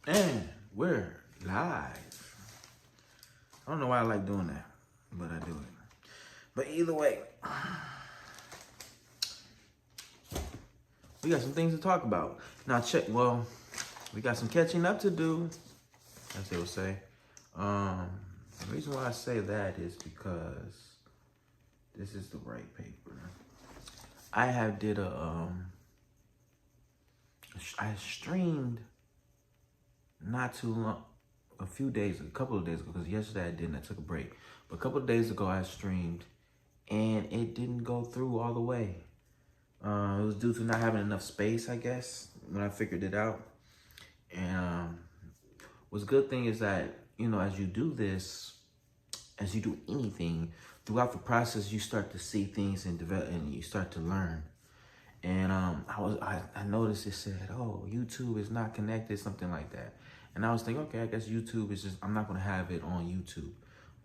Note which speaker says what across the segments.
Speaker 1: And we're live. I don't know why I like doing that, but I do it. But either way, we got some things to talk about. Now we got some catching up to do, as they would say. The reason why I say that is because this is the right paper. I have did I streamed not too long, a couple of days ago, because yesterday I didn't, I took a break. But a couple of days ago I streamed and it didn't go through all the way. It was due to not having enough space, I guess, when I figured it out. And what's good thing is that, as you do this, as you do anything, throughout the process, you start to see things and develop, and you start to learn. And I noticed it said, oh, YouTube is not connected, something like that. And I was thinking, okay, I guess YouTube is I'm not gonna have it on YouTube,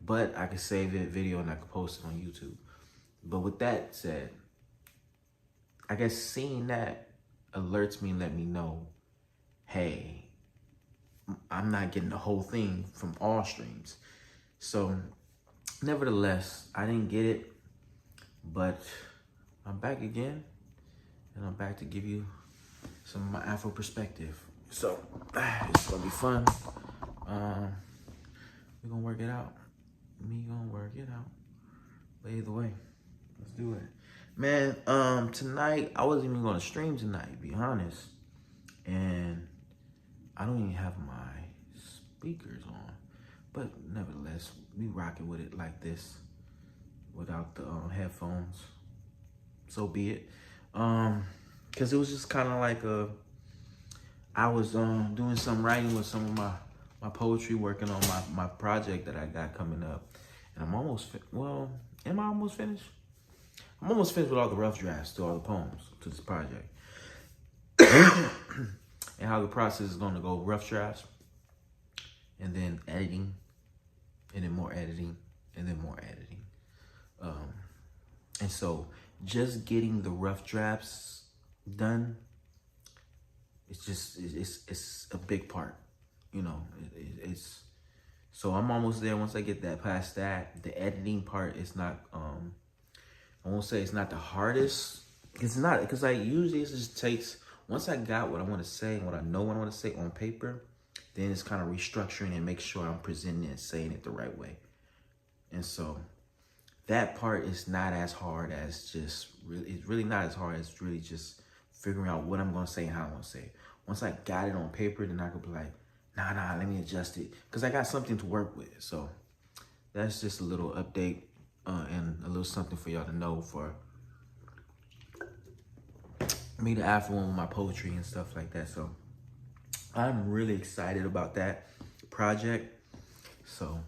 Speaker 1: but I could save it video and I could post it on YouTube. But with that said, I guess seeing that alerts me and let me know, hey, I'm not getting the whole thing from all streams. So nevertheless, I didn't get it, but I'm back again. And I'm back to give you some of my Afro perspective. So, it's gonna be fun. We're gonna work it out. But either way, let's do it. Man, tonight, I wasn't even gonna stream tonight, to be honest. And I don't even have my speakers on. But nevertheless, we rocking with it like this without the headphones. So be it. Cause it was just kind of like I was doing some writing with some of my poetry, working on my project that I got coming up, and I'm almost am I almost finished? I'm almost finished with all the rough drafts to all the poems to this project, and how the process is going to go: rough drafts, and then editing, and then more editing, and then more editing, and so. Just getting the rough drafts done, it's a big part, it's so I'm almost there. Once I get that past that, the editing part is not, I won't say it's not the hardest. It's not, because usually it just takes, once I got what I want to say and what I know what I want to say on paper, then it's kind of restructuring and make sure I'm presenting it and saying it the right way. And so that part is not as hard as it's really not as hard as really just figuring out what I'm going to say and how I'm going to say it. Once I got it on paper, then I could be like, nah, let me adjust it. Because I got something to work with. So that's just a little update and a little something for y'all to know for me, the Afro, with my poetry and stuff like that. So I'm really excited about that project. So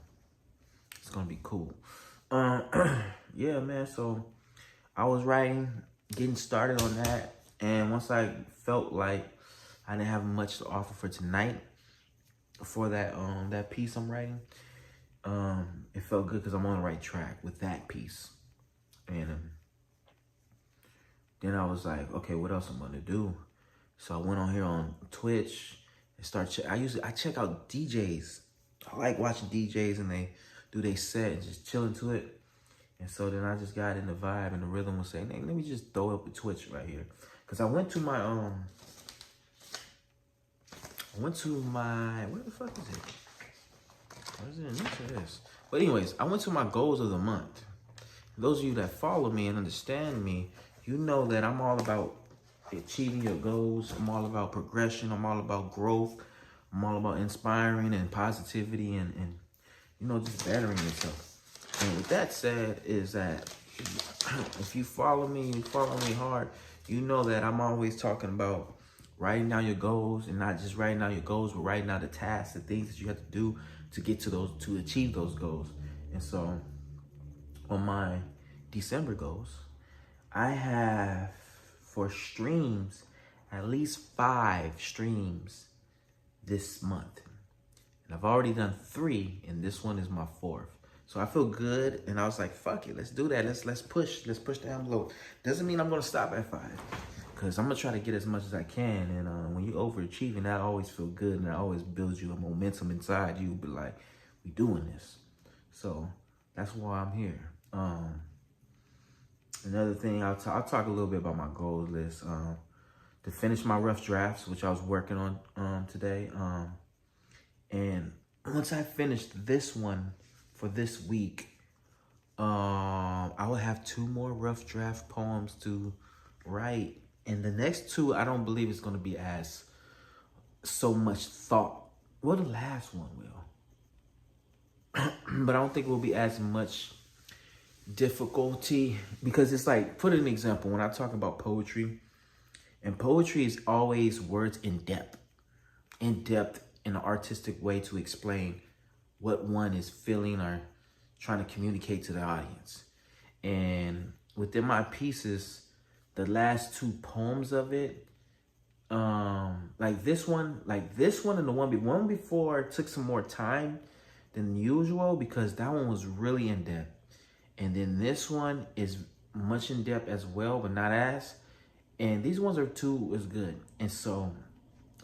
Speaker 1: it's going to be cool. Yeah, man, so I was writing, getting started on that, and once I felt like I didn't have much to offer for tonight for that piece I'm writing, it felt good because I'm on the right track with that piece. And then I was like, okay, what else I'm gonna do? So I went on here on Twitch and I check out DJs. I like watching DJs and they do they set and just chilling to it. And so then I just got in the vibe and the rhythm was saying, hey, let me just throw up a Twitch right here. Cause I went to my where the fuck is it? What is it into this? But anyways, I went to my goals of the month. Those of you that follow me and understand me, you know that I'm all about achieving your goals. I'm all about progression. I'm all about growth. I'm all about inspiring and positivity and just bettering yourself. And with that said, is that if you follow me hard, you know that I'm always talking about writing down your goals, and not just writing down your goals, but writing down the tasks, the things that you have to do to get to achieve those goals. And so on my December goals, I have for streams, at least 5 streams this month. And I've already done 3, and this one is my 4th. So I feel good, and I was like, fuck it, let's do that. Let's push the envelope. Doesn't mean I'm gonna stop at 5. Cause I'm gonna try to get as much as I can, and when you overachieving, that always feel good, and that always builds you a momentum inside you. But like, we doing this, so that's why I'm here. Another thing, I'll talk a little bit about my goals list. To finish my rough drafts, which I was working on today. And once I finish this one for this week, I will have 2 more rough draft poems to write. And the next 2, I don't believe it's going to be as so much thought. Well, the last one will. But I don't think it will be as much difficulty, because it's like, put an example, when I talk about poetry, and poetry is always words in depth in an artistic way to explain what one is feeling or trying to communicate to the audience. And within my pieces, the last 2 poems of it, like this one and the one before took some more time than usual, because that one was really in depth. And then this one is much in depth as well, but not as. And these ones are 2 is good. And so,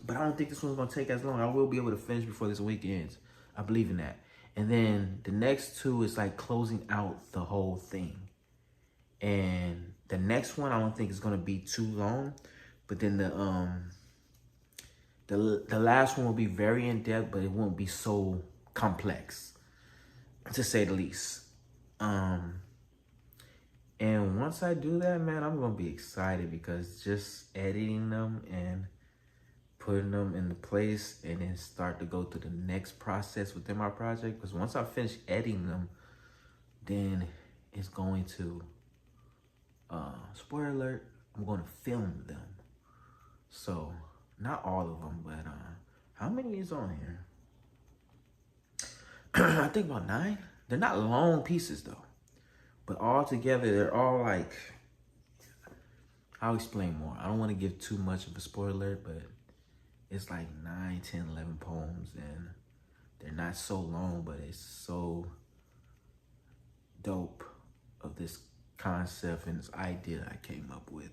Speaker 1: but I don't think this one's gonna take as long. I will be able to finish before this week ends. I believe in that. And then the next 2 is like closing out the whole thing. And the next one I don't think is gonna be too long. But then the last one will be very in depth, but it won't be so complex, to say the least. And once I do that, man, I'm gonna be excited, because just editing them and putting them into place and then start to go through the next process within my project. Because once I finish editing them, then it's going to, spoiler alert, I'm going to film them. So, not all of them, but how many is on here? I think about 9. They're not long pieces though, but all together, they're all like, I'll explain more. I don't want to give too much of a spoiler alert, but it's like 9, 10, 11 poems, and they're not so long, but it's so dope of this concept and this idea I came up with.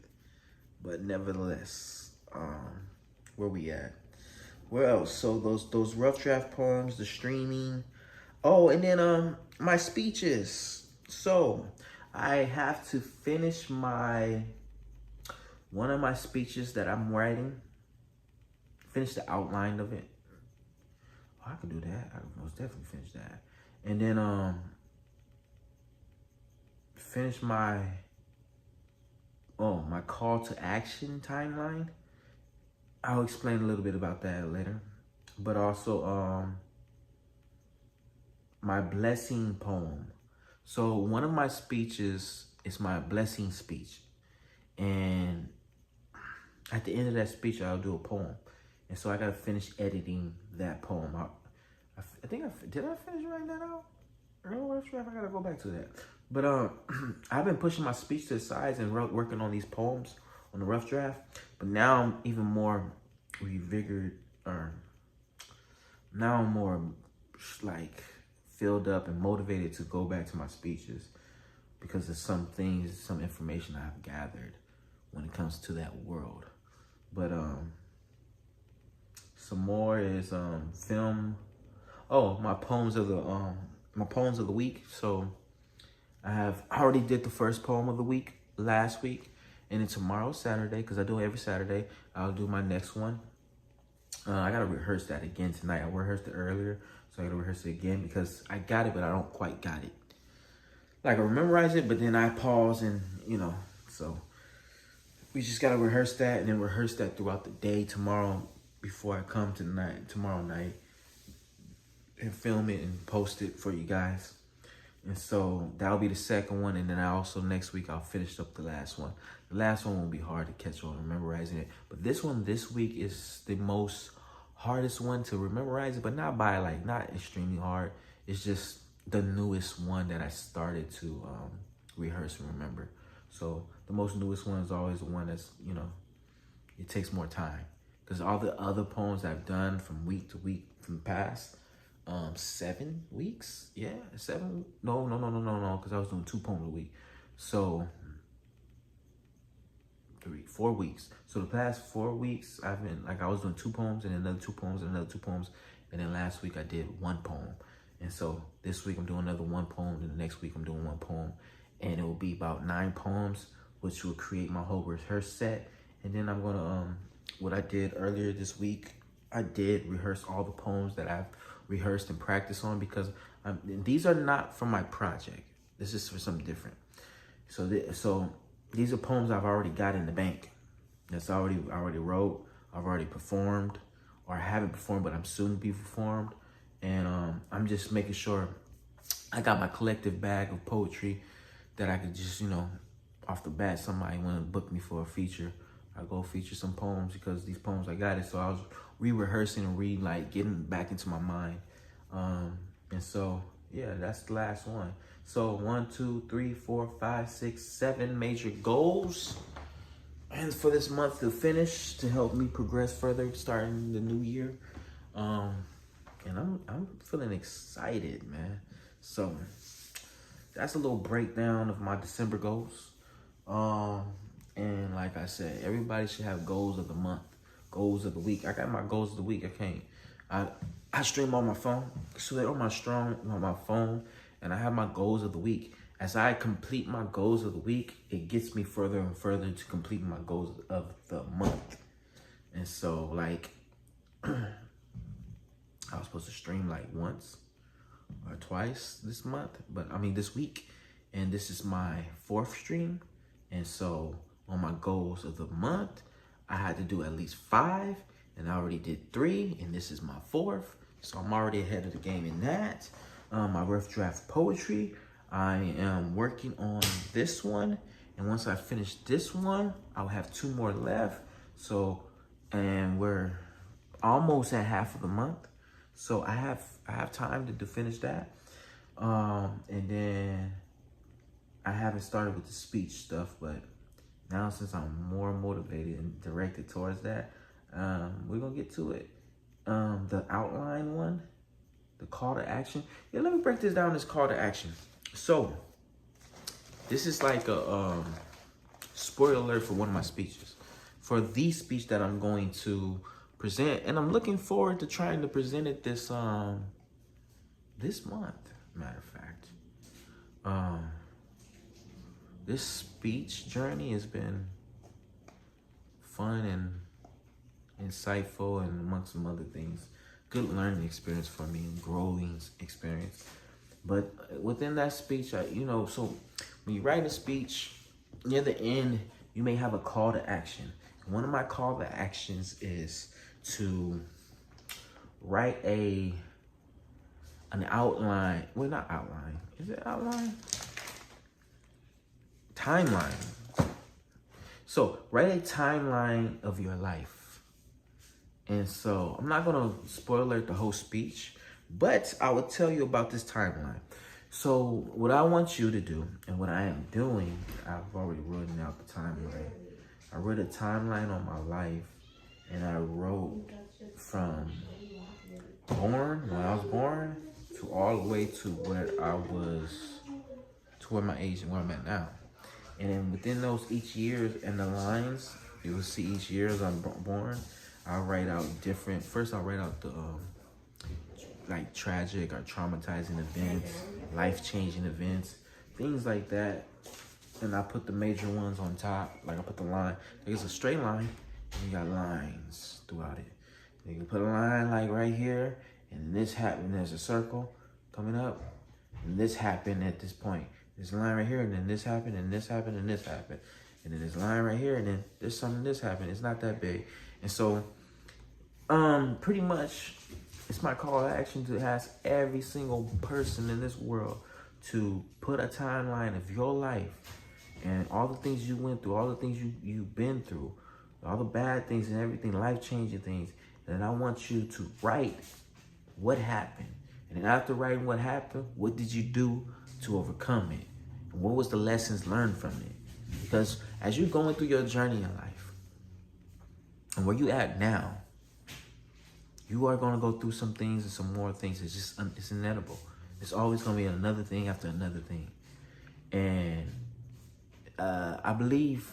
Speaker 1: But nevertheless, where we at? Where else? So those rough draft poems, the streaming. Oh, and then my speeches. So I have to finish one of my speeches that I'm writing. Finish the outline of it. Oh, I could do that. I could most definitely finish that. And then finish my call to action timeline. I'll explain a little bit about that later. But also my blessing poem. So one of my speeches is my blessing speech. And at the end of that speech, I'll do a poem. And so I got to finish editing that poem. I think did I finish writing that out? I got to go back to that. But I've been pushing my speech to the sides and working on these poems on the rough draft. But now I'm even more revigored, or now I'm more like filled up and motivated to go back to my speeches, because of some things, some information I've gathered when it comes to that world. But some more is film. Oh, my poems of the week. So I already did the first poem of the week last week, and then tomorrow, Saturday, because I do it every Saturday, I'll do my next one. I gotta rehearse that again tonight. I rehearsed it earlier, so I gotta rehearse it again, because I got it, but I don't quite got it. Like, I memorize it, but then I pause, and so we just gotta rehearse that, and then rehearse that throughout the day tomorrow before I come tomorrow night, and film it and post it for you guys. And so that'll be the second one. And then next week, I'll finish up the last one. The last one won't be hard to catch on memorizing it. But this one this week is the most hardest one to memorize it, but not extremely hard. It's just the newest one that I started to rehearse and remember. So the most newest one is always the one that's, it takes more time. Because all the other poems I've done from week to week from the past, 7 weeks? Yeah, 7. No, because I was doing 2 poems a week. So 4 weeks. So the past 4 weeks, I've been, like, I was doing 2 poems and another 2 poems and another 2 poems. And then last week I did 1 poem. And so this week I'm doing another 1 poem. And the next week I'm doing 1 poem. And it will be about 9 poems, which will create my whole rehearse set. And then I'm gonna, what I did earlier this week, I did rehearse all the poems that I've rehearsed and practiced on, because these are not for my project. This is for something different. So these are poems I've already got in the bank. I already wrote, I've already performed, or I haven't performed, but I'm soon to be performed. And I'm just making sure I got my collective bag of poetry that I could just, off the bat, somebody want to book me for a feature, I go feature some poems, because these poems I got it. So I was re-rehearsing and getting back into my mind. And so, yeah, that's the last one. So 1, 2, 3, 4, 5, 6, 7 major goals. And for this month to finish, to help me progress further, starting the new year. And I'm feeling excited, man. So that's a little breakdown of my December goals. And like I said, everybody should have goals of the month, goals of the week. I got my goals of the week. I stream on my phone, so they're on my phone, and I have my goals of the week. As I complete my goals of the week, it gets me further and further to complete my goals of the month. And so, like, I was supposed to stream like once or twice this week, and this is my 4th stream. And so on my goals of the month, I had to do at least 5, and I already did 3, and this is my 4th. So I'm already ahead of the game in that. My rough draft poetry, I am working on this one. And once I finish this one, I'll have 2 more left. So, and we're almost at half of the month. So I have time to finish that. And then I haven't started with the speech stuff, but now since I'm more motivated and directed towards that, we're gonna get to it. The outline one, the call to action. Yeah, let me break this down, this call to action. So this is like a spoiler alert for one of my speeches. For the speech that I'm going to present, and I'm looking forward to trying to present it this month, matter of fact. This speech journey has been fun and insightful, and amongst some other things, good learning experience for me and growing experience. But within that speech, so when you write a speech, near the end, you may have a call to action. One of my call to actions is to write an outline. Well, not outline. Is it outline? Timeline. So write a timeline of your life. And so I'm not gonna spoil alert the whole speech, but I will tell you about this timeline. So what I want you to do, and what I am doing, I've already written out the timeline. I wrote a timeline on my life, and I wrote from when I was born, to all the way to where I was, to where my age and where I'm at now. And then within those each years and the lines, you will see each year as I'm born, I'll write out different, first I'll write out the like tragic or traumatizing events, life-changing events, things like that. And I put the major ones on top, like I put the line, like it's a straight line, and you got lines throughout it. You can put a line like right here, and this happened, there's a circle coming up, and this happened at this point. This line right here, and then this happened, and this happened, and this happened. And then this line right here, and then there's something, this happened. It's not that big. And so, pretty much, it's my call to action to ask every single person in this world to put a timeline of your life and all the things you went through, all the things you've been through, all the bad things and everything, life-changing things. And I want you to write what happened. And then after writing what happened, what did you do to overcome it? And what was the lessons learned from it? Because as you're going through your journey in life, and where you at now, you are going to go through some things and some more things. It's just, it's inevitable. It's always going to be another thing after another thing. And I believe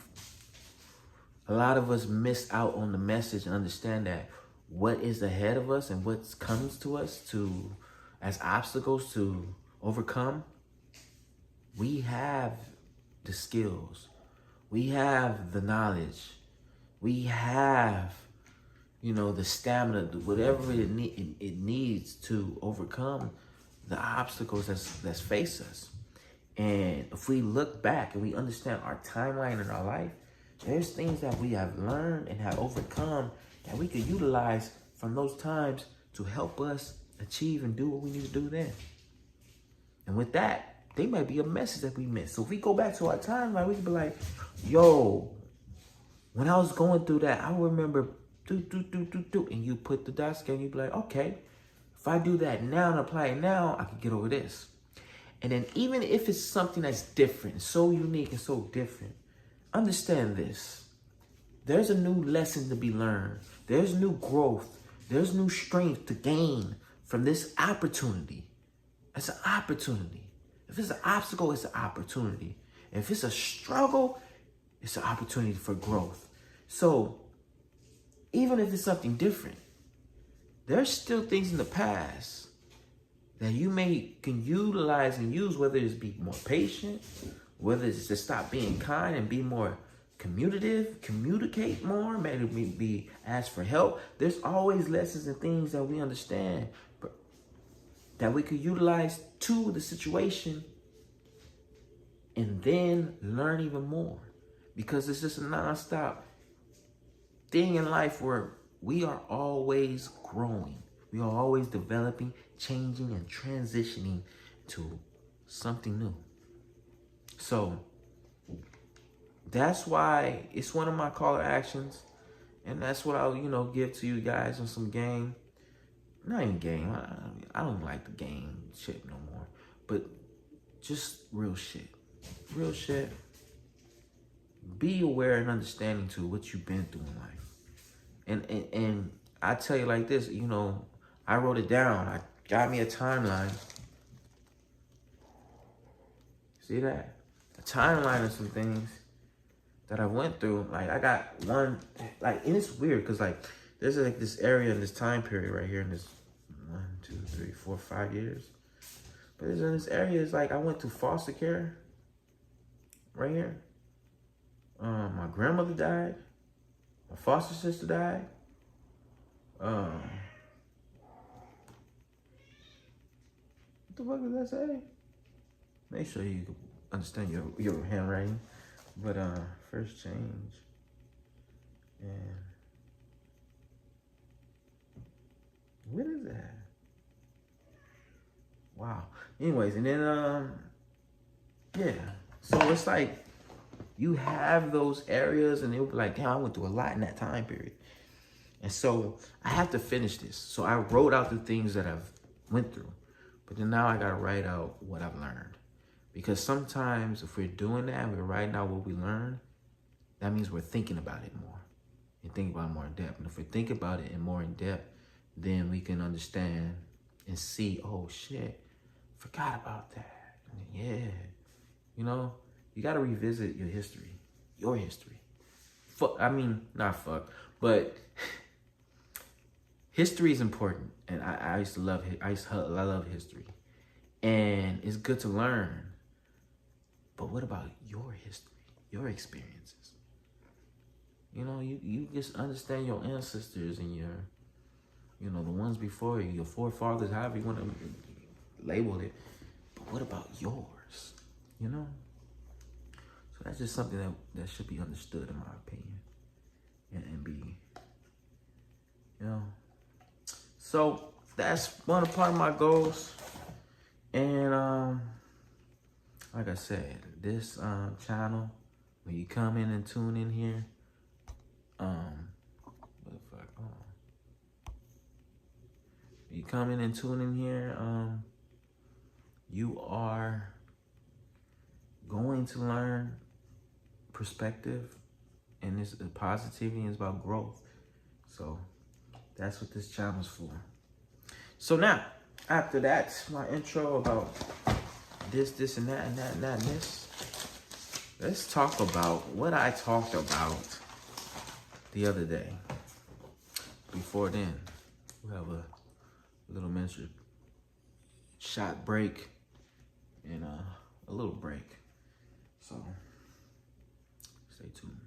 Speaker 1: A lot of us miss out on the message and understand that what is ahead of us and what comes to us as obstacles to overcome. We have the skills. We have the knowledge. We have, the stamina, whatever it needs to overcome the obstacles that's face us. And if we look back and we understand our timeline in our life, there's things that we have learned and have overcome that we could utilize from those times to help us achieve and do what we need to do then. And with that, they might be a message that we missed. So if we go back to our timeline, we can be like, yo, when I was going through that, I remember and you put the dots together and you be like, okay, if I do that now and apply it now, I can get over this. And then even if it's something that's different, so unique and so different, understand this. There's a new lesson to be learned. There's new growth. There's new strength to gain from this opportunity. It's an opportunity. If it's an obstacle, it's an opportunity. If it's a struggle, it's an opportunity for growth. So even if it's something different, there's still things in the past that you can utilize and use, whether it's be more patient, whether it's to stop being kind and be more communicate more, maybe ask for help. There's always lessons and things that we understand that we could utilize to the situation and then learn even more. Because it's just a nonstop thing in life where we are always growing. We are always developing, changing, and transitioning to something new. So that's why it's one of my call to actions. And that's what I'll, give to you guys on some game. Not even game. I don't like the game shit no more. But just real shit. Real shit. Be aware and understanding to what you've been through in life. And I tell you like this, I wrote it down. I got me a timeline. See that? A timeline of some things that I went through. Like, I got one, and it's weird because, there's this area in this time period right here in this 1, 2, 3, 4, 5 years. But in this area, it's I went to foster care right here. My grandmother died. My foster sister died. What the fuck does that say? Make sure you understand your handwriting. But first change. And what is that? Wow. Anyways, and then yeah. So it's you have those areas and it'll be damn, I went through a lot in that time period. And so I have to finish this. So I wrote out the things that I've went through. But then now I got to write out what I've learned. Because sometimes if we're doing that, we're writing out what we learned, that means we're thinking about it more. And think about it more in depth. And if we think about it more in depth, then we can understand and see, oh shit, forgot about that. Yeah. You got to revisit your history. Your history. Not fuck, but history is important. And I used to love it. I love history. And it's good to learn. But what about your history, your experiences? You just understand your ancestors and the ones before you, your forefathers, however you want to label it. But what about yours? So that's just something that should be understood, in my opinion, and be, So that's one part of my goals. And like I said, this channel, when you come in and tune in here, you come in and tune in here, you are going to learn perspective, and this positivity is about growth. So that's what this channel is for. So now, after that, my intro about this, and that, and that, and that, and this, let's talk about what I talked about the other day. Before then, we have a little miniature shot break and a little break. So stay tuned.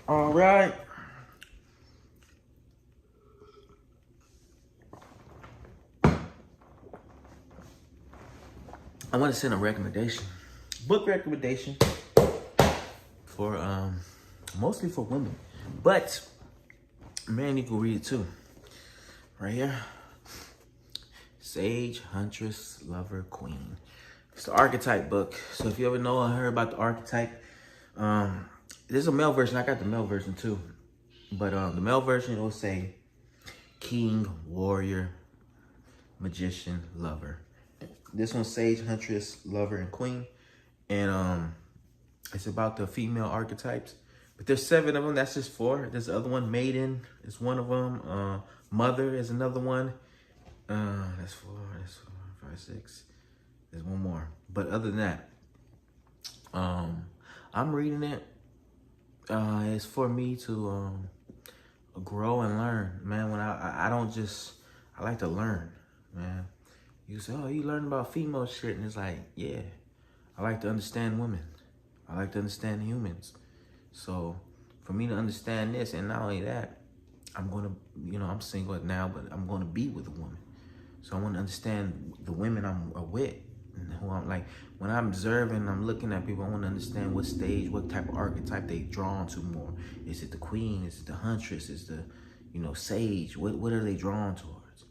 Speaker 1: All right. I want to send a recommendation, book recommendation for mostly for women, but man, you can read it too. Right here, Sage, Huntress, Lover, Queen. It's the archetype book. So if you ever know or heard about the archetype, there's a male version. I got the male version too, but the male version, it will say King, Warrior, Magician, Lover. This one's Sage, Huntress, Lover, and Queen. And it's about the female archetypes. But there's 7 of them. That's just 4. There's the other one. Maiden is one of them. Mother is another one. That's 4. That's 4, 5, 6. There's one more. But other than that, I'm reading it. It's for me to grow and learn, man. When I don't just, I like to learn, man. You say, oh, you learn about female shit, and it's like, yeah, I like to understand women. I like to understand humans. So for me to understand this, and not only that, I'm gonna, I'm single now, but I'm gonna be with a woman. So I want to understand the women I'm with, and who I'm like. When I'm observing, I'm looking at people, I want to understand what stage, what type of archetype they drawn to more. Is it the queen? Is it the huntress? Is the, sage? What are they drawn towards?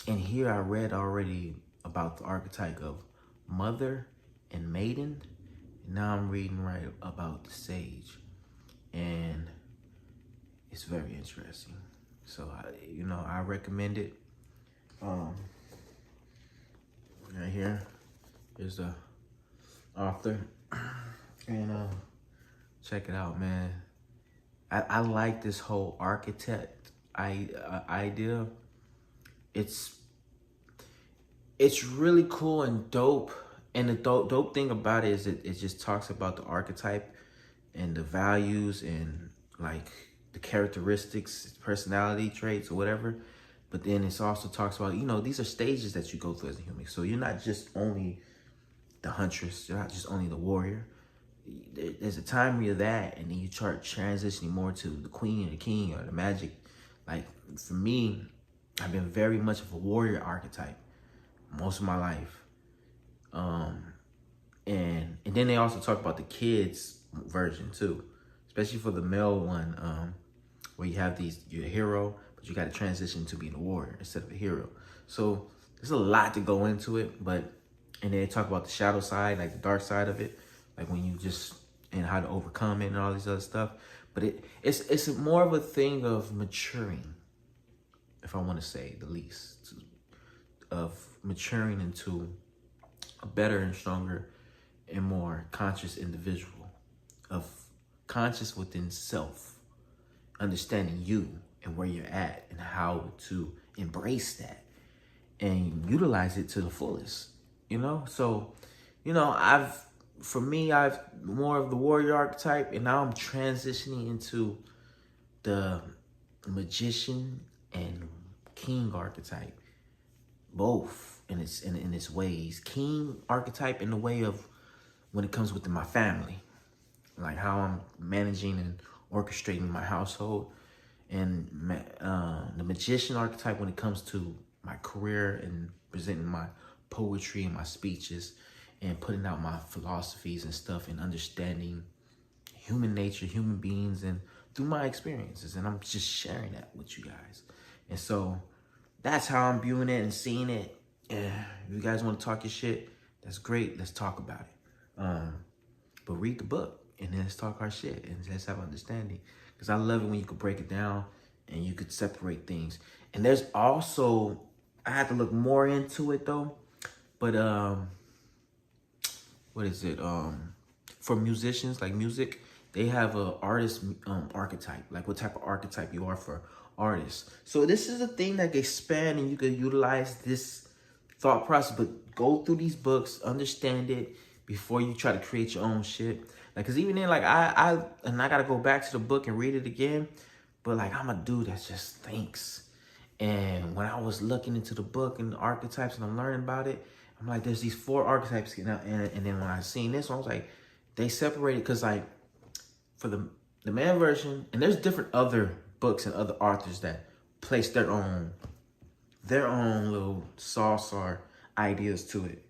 Speaker 1: And here I read already about the archetype of mother and maiden. Now I'm reading right about the sage. And it's very interesting. So, I recommend it. Right here is the author. And check it out, man. I like this whole architect idea. It's really cool and dope. And the dope thing about it is it just talks about the archetype and the values and like the characteristics, personality traits or whatever. But then it also talks about, these are stages that you go through as a human. So you're not just only the huntress. You're not just only the warrior. There's a time where you're that, and then you start transitioning more to the queen or the king or the magic. Like, for me, I've been very much of a warrior archetype most of my life. And then they also talk about the kids version too, especially for the male one, where you have your hero, but you got to transition to being a warrior instead of a hero. So there's a lot to go into it, and then they talk about the shadow side, like the dark side of it, like when you and how to overcome it and all these other stuff. But it's more of a thing of maturing, if I want to say the least, of maturing into a better and stronger and more conscious individual, of conscious within self, understanding you and where you're at and how to embrace that and utilize it to the fullest, you know? So, you know, for me, I've more of the warrior archetype, and now I'm transitioning into the magician and king archetype, both in its ways. King archetype in the way of when it comes within my family, like how I'm managing and orchestrating my household, and the magician archetype when it comes to my career and presenting my poetry and my speeches and putting out my philosophies and stuff and understanding human nature, human beings, and through my experiences. And I'm just sharing that with you guys. And so that's how I'm viewing it and seeing it. Yeah, if you guys want to talk your shit, that's great. Let's talk about it. But read the book and then let's talk our shit and let's have understanding. Because I love it when you could break it down and you could separate things. And there's also, I had to look more into it though. But what is it? For musicians, like music, they have a artist archetype, like what type of archetype you are for artists. So this is a thing that can expand and you could utilize this thought process, but go through these books, understand it before you try to create your own shit. Like, cause even then, like I gotta go back to the book and read it again, but like I'm a dude that just thinks. And when I was looking into the book and the archetypes and I'm learning about it, I'm like, there's these 4 archetypes, and then when I seen this one, I was like, they separated, cause like for the man version, and there's different other books and other authors that place their own little sauce or ideas to it.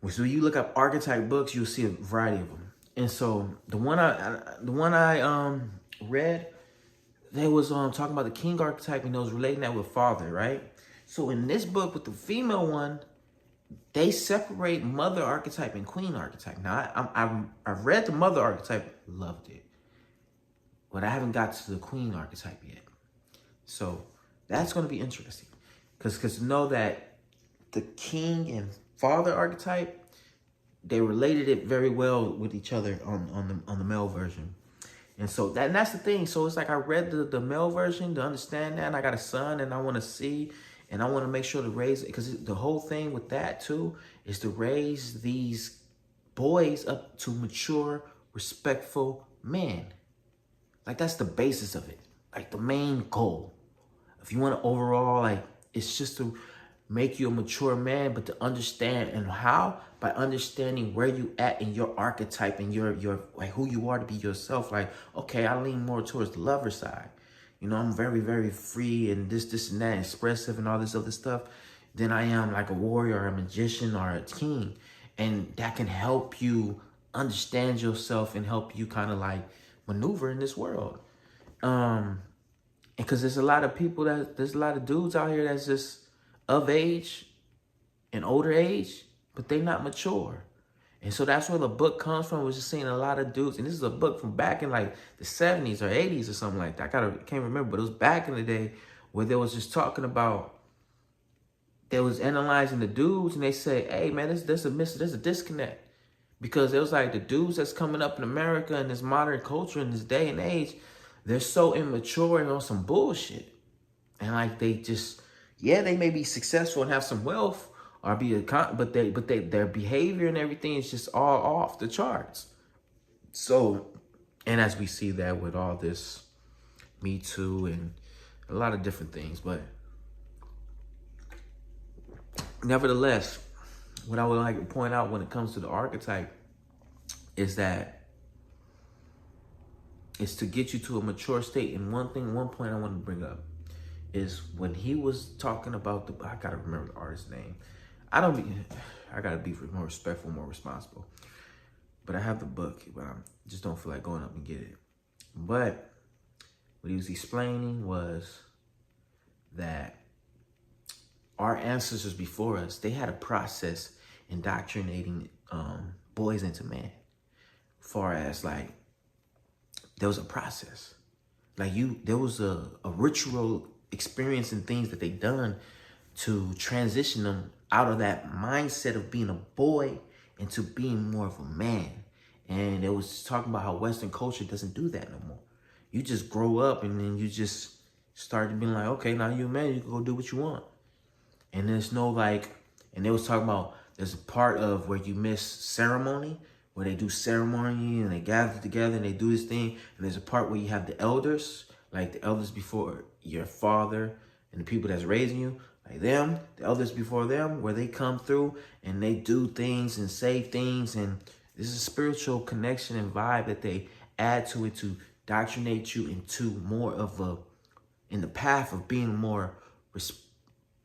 Speaker 1: So you look up archetype books, you'll see a variety of them. And so the one I read, they was talking about the king archetype, and they was relating that with father, right? So in this book with the female one, they separate mother archetype and queen archetype. Now I've read the mother archetype, loved it, but I haven't got to the queen archetype yet. So that's going to be interesting, because know that the king and father archetype, they related it very well with each other on the male version. And so that's the thing. So it's like I read the male version to understand that, and I got a son and I want to see, and I want to make sure to raise it, because the whole thing with that too is to raise these boys up to mature, respectful men. Like that's the basis of it, like the main goal. If you want to overall, like, it's just to make you a mature man, but to understand, and how? By understanding where you at in your archetype and your like who you are to be yourself. Like, okay, I lean more towards the lover side. You know, I'm very, very free and this and that, expressive and all this other stuff. Then I am like a warrior or a magician or a king. And that can help you understand yourself and help you kind of like maneuver in this world. Because there's a lot of people there's a lot of dudes out here that's just of age and older age, but they not mature. And so that's where the book comes from, was just seeing a lot of dudes. And this is a book from back in like the 70s or 80s or something like that. I can't remember, but it was back in the day where they was just talking about, they was analyzing the dudes, and they say, hey man, there's a disconnect. Because it was like the dudes that's coming up in America in this modern culture in this day and age, they're so immature and on some bullshit. And like they just, yeah, they may be successful and have some wealth or be but their behavior and everything is just all off the charts. So, and as we see that with all this Me Too and a lot of different things, but nevertheless, what I would like to point out when it comes to the archetype is that it's to get you to a mature state. And one point I want to bring up is when he was talking about I gotta remember the artist's name. I gotta be more respectful, more responsible. But I have the book, but I just don't feel like going up and get it. But what he was explaining was that our ancestors before us, they had a process indoctrinating boys into man. Far as like, there was a process. Like there was a ritual experience and things that they done to transition them out of that mindset of being a boy into being more of a man. And it was talking about how Western culture doesn't do that no more. you just grow up and then you just start being like, okay, now you're a man, you can go do what you want. And there's no like, and they was talking about, there's a part of where you miss ceremony, where they do ceremony and they gather together and they do this thing. And there's a part where you have the elders, like the elders before your father and the people that's raising you, like them, the elders before them, where they come through and they do things and say things. And this is a spiritual connection and vibe that they add to it to doctrinate you into more of a, in the path of being more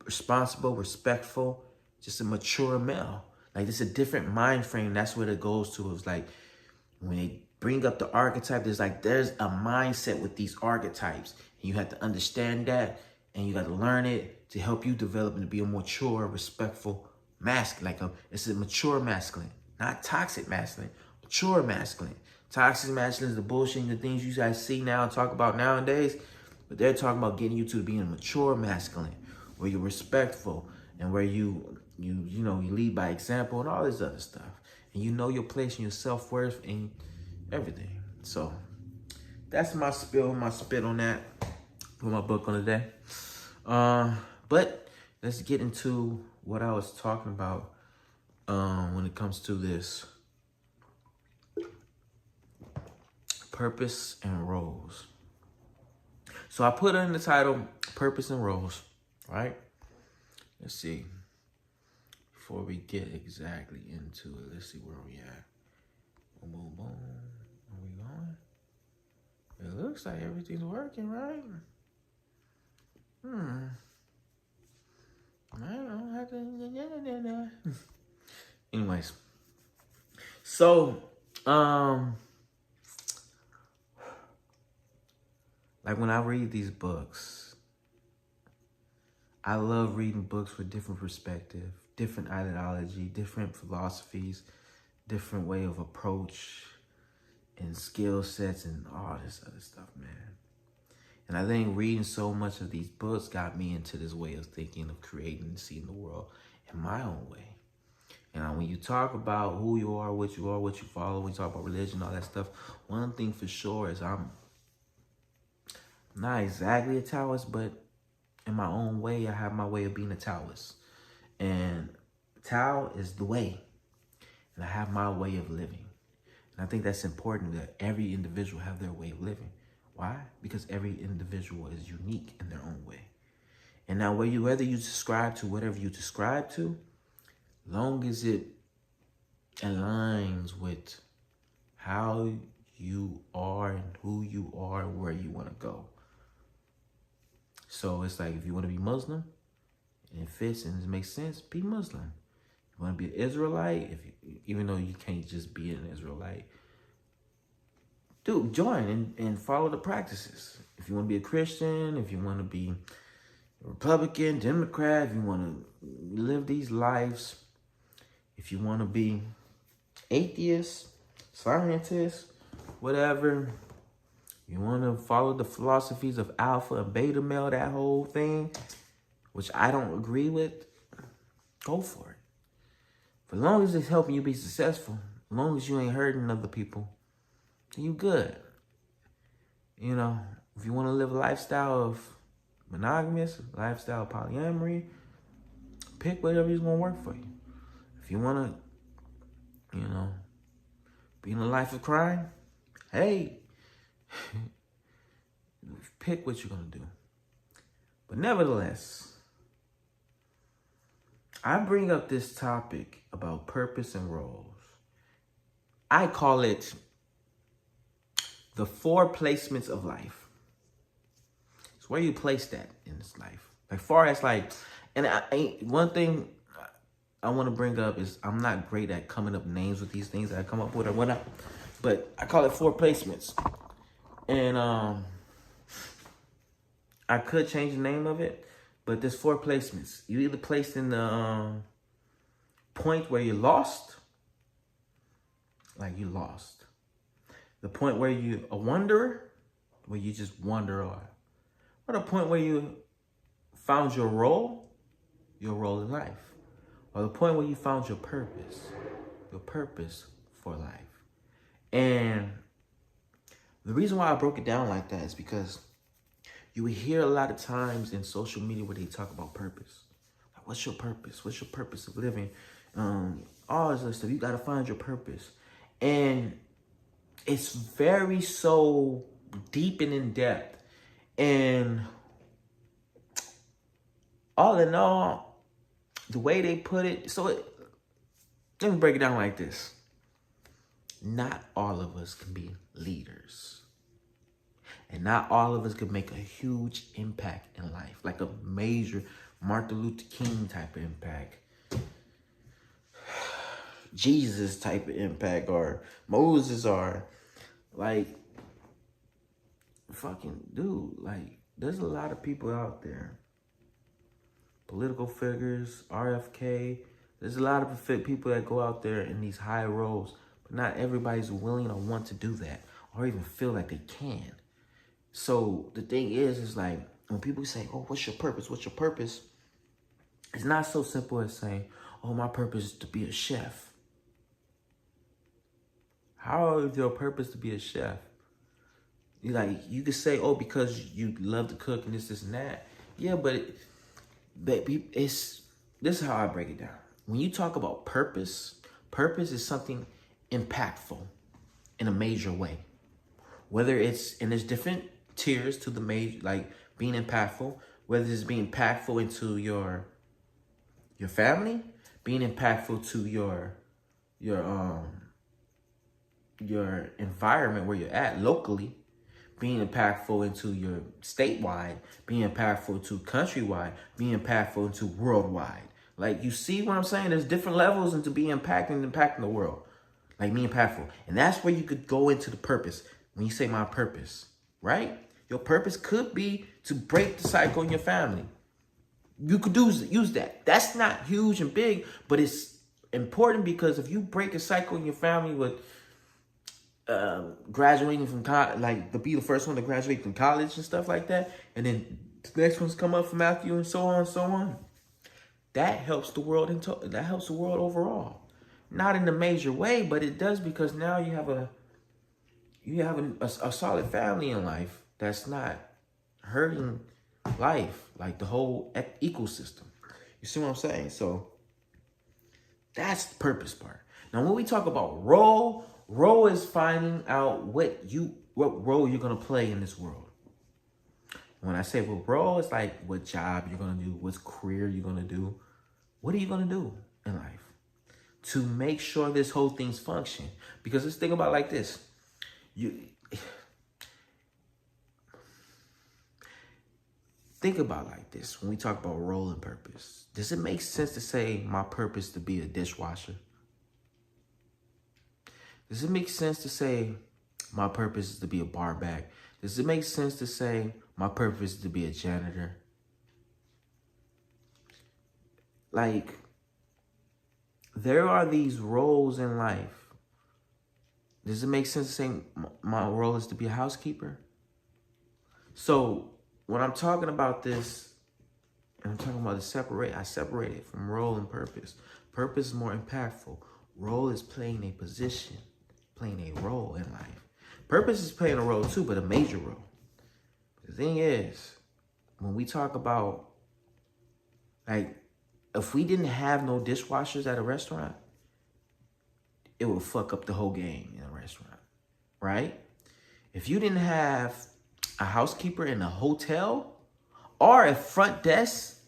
Speaker 1: responsible, respectful, just a mature male. Like, it's a different mind frame. That's what it goes to. It's like when they bring up the archetype, there's a mindset with these archetypes. And you have to understand that, and you got to learn it to help you develop and to be a mature, respectful masculine. Like it's a mature masculine, not toxic masculine, mature masculine. Toxic masculine is the bullshit and the things you guys see now and talk about nowadays. But they're talking about getting you to being a mature masculine, where you're respectful and where you lead by example and all this other stuff. And you know your place and your self-worth and everything. So that's my spill, my spit on that. Put my book on the day. But let's get into what I was talking about when it comes to this purpose and roles. So I put in the title, Purpose and Roles, right? Let's see. Before we get exactly into it, let's see where we at. Boom, boom, boom. Are we going? It looks like everything's working, right? I don't have to... Anyways. So, like when I read these books, I love reading books with different perspective, different ideology, different philosophies, different way of approach and skill sets and all this other stuff, man. And I think reading so much of these books got me into this way of thinking, of creating and seeing the world in my own way. And when you talk about who you are, what you follow, when you talk about religion, all that stuff, one thing for sure is I'm not exactly a Taoist, but in my own way, I have my way of being a Taoist. And Tao is the way. And I have my way of living. And I think that's important, that every individual have their way of living. Why? Because every individual is unique in their own way. And now whether you subscribe to whatever you subscribe to, long as it aligns with how you are and who you are and where you want to go. So it's like, if you want to be Muslim and it fits and it makes sense, be Muslim. If you want to be an Israelite, even though you can't just be an Israelite, join and follow the practices. If you want to be a Christian, if you want to be a Republican, Democrat, if you want to live these lives, if you want to be atheist, scientist, whatever, you want to follow the philosophies of alpha and beta male, that whole thing, which I don't agree with, go for it. For as long as it's helping you be successful, as long as you ain't hurting other people, then you good. You know, if you want to live a lifestyle of monogamous, lifestyle of polyamory, pick whatever is going to work for you. If you want to, be in a life of crime, hey, pick what you're going to do. But nevertheless, I bring up this topic about purpose and roles. I call it the 4 placements of life. It's where you place that in this life. Like far as one thing I want to bring up is I'm not great at coming up names with these things that I come up with or whatnot, but I call it 4 placements. And I could change the name of it, but there's 4 placements. You either placed in the point where you're lost, like you lost. The point where you're a wanderer, where you just wander on. Or the point where you found your role in life. Or the point where you found your purpose for life. And The reason why I broke it down like that is because you will hear a lot of times in social media where they talk about purpose. Like, what's your purpose? What's your purpose of living? All this other stuff. You got to find your purpose. And it's very so deep and in depth. And all in all, the way they put it, let me break it down like this. Not all of us can be leaders. And not all of us can make a huge impact in life, like a major Martin Luther King type of impact, Jesus type of impact, or Moses, or like, fucking dude, like, there's a lot of people out there, political figures, RFK, there's a lot of people that go out there in these high roles, but not everybody's willing or want to do that, or even feel like they can. So the thing is like, when people say, oh, what's your purpose? What's your purpose? It's not so simple as saying, oh, my purpose is to be a chef. How is your purpose to be a chef? You could say, oh, because you love to cook and this and that. Yeah, but this is how I break it down. When you talk about purpose, purpose is something impactful in a major way. Whether it's, and there's different tiers to the major, like being impactful, whether it's being impactful into your family, being impactful to your environment where you're at locally, being impactful into your statewide, being impactful to countrywide, being impactful into worldwide. Like, you see what I'm saying? There's different levels into being impacting the world. Like, being impactful. And that's where you could go into the purpose. When you say my purpose, right? Your purpose could be to break the cycle in your family. You could use that. That's not huge and big, but it's important, because if you break a cycle in your family with graduating from college, like to be the first one to graduate from college and stuff like that, and then the next ones come up from after you, and so on and so on, that helps the world overall. Not in a major way, but it does, because now you have a solid family in life that's not hurting life, like the whole ecosystem. You see what I'm saying? So that's the purpose part. Now, when we talk about role is finding out what role you're gonna play in this world. When I say role, it's like what job you're gonna do, what career you're gonna do. What are you gonna do in life to make sure this whole thing's function? Because let's think about it like this. Think about it like this. When we talk about role and purpose, does it make sense to say my purpose to be a dishwasher? Does it make sense to say my purpose is to be a bar back? Does it make sense to say my purpose is to be a janitor? Like, there are these roles in life. Does it make sense to say my role is to be a housekeeper? So when I'm talking about this, and I'm talking about I separate it from role and purpose. Purpose is more impactful. Role is playing a position, playing a role in life. Purpose is playing a role too, but a major role. The thing is, when we talk about, like, if we didn't have no dishwashers at a restaurant, it would fuck up the whole game in a restaurant, right? If you didn't have a housekeeper in a hotel or a front desk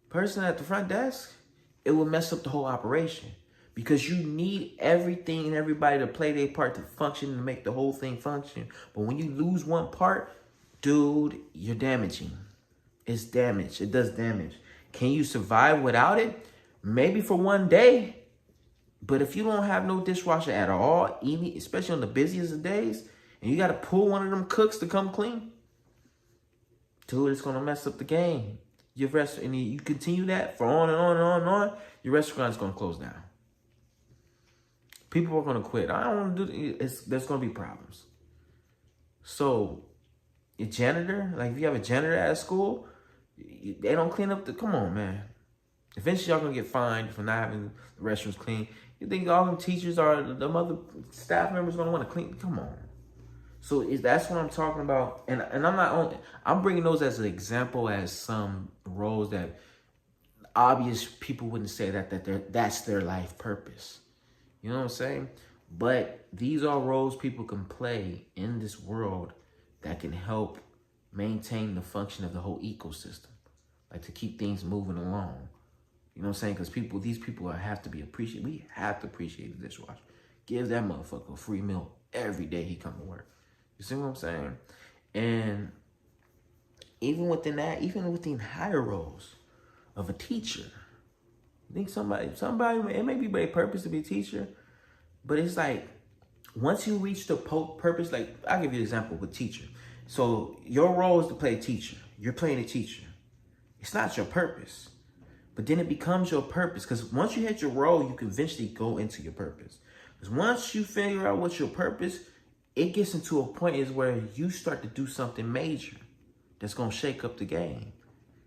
Speaker 1: person at the front desk, it will mess up the whole operation, because you need everything and everybody to play their part to function and make the whole thing function. But when you lose one part, dude, you're damaging. It's damage. It does damage. Can you survive without it? Maybe for one day. But if you don't have no dishwasher at all, especially on the busiest of days, and you got to pull one of them cooks to come clean, dude, it's going to mess up the game. Your restaurant, and you continue that for on and on and on and on, your restaurant's going to close down. People are going to quit. I don't want to do this. There's going to be problems. So, your janitor, like if you have a janitor at a school, they don't clean up come on, man. Eventually, y'all gonna get fined for not having the restrooms clean. You think all them teachers are the other staff members gonna want to clean? Come on. So that's what I'm talking about, and I'm not only I'm bringing those as an example as some roles that obvious people wouldn't say that's their life purpose. You know what I'm saying? But these are roles people can play in this world that can help maintain the function of the whole ecosystem, like to keep things moving along. You know what I'm saying? Because these people have to be appreciated. We have to appreciate the dishwasher. Give that motherfucker a free meal every day he come to work. You see what I'm saying? And even within that, even within higher roles of a teacher, I think somebody, it may be their purpose to be a teacher, but it's like, once you reach the purpose, like, I'll give you an example with teacher. So your role is to play a teacher. You're playing a teacher. It's not your purpose, but then it becomes your purpose. Because once you hit your role, you can eventually go into your purpose. Because once you figure out what's your purpose, it gets into a point is where you start to do something major that's going to shake up the game.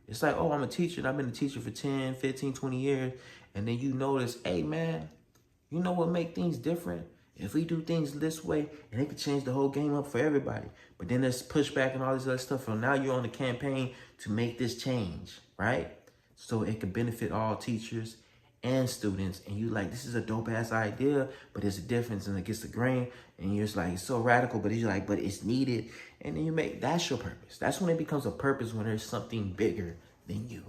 Speaker 1: It's like, oh, I'm a teacher, and I've been a teacher for 10, 15, 20 years. And then you notice, hey, man, you know what make things different? If we do things this way, and it could change the whole game up for everybody. But then there's pushback and all this other stuff. So now you're on the campaign to make this change, right? So it could benefit all teachers and students. And you like, this is a dope ass idea, but there's a difference and it gets the grain. And you're just like, it's so radical, but you're like, but it's needed. And then that's your purpose. That's when it becomes a purpose, when there's something bigger than you.